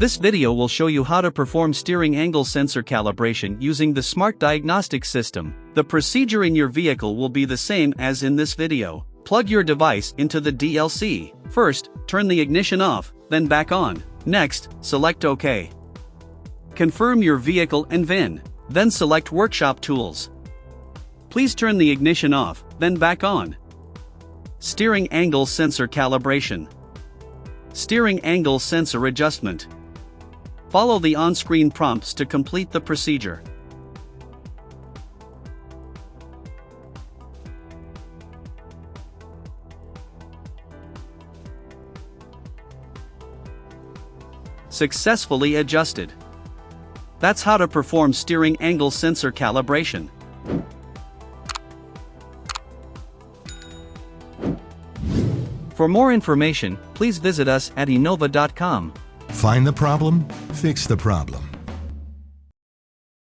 This video will show you how to perform steering angle sensor calibration using the Smart Diagnostic system. The procedure in your vehicle will be the same as in this video. Plug your device into the DLC. First, turn the ignition off, then back on. Next, select OK. Confirm your vehicle and VIN. Then select Workshop Tools. Please turn the ignition off, then back on. Steering Angle Sensor Calibration. Steering Angle Sensor Adjustment. Follow the on-screen prompts to complete the procedure. Successfully adjusted. That's how to perform steering angle sensor calibration. For more information, please visit us at Innova.com. Find the problem, fix the problem.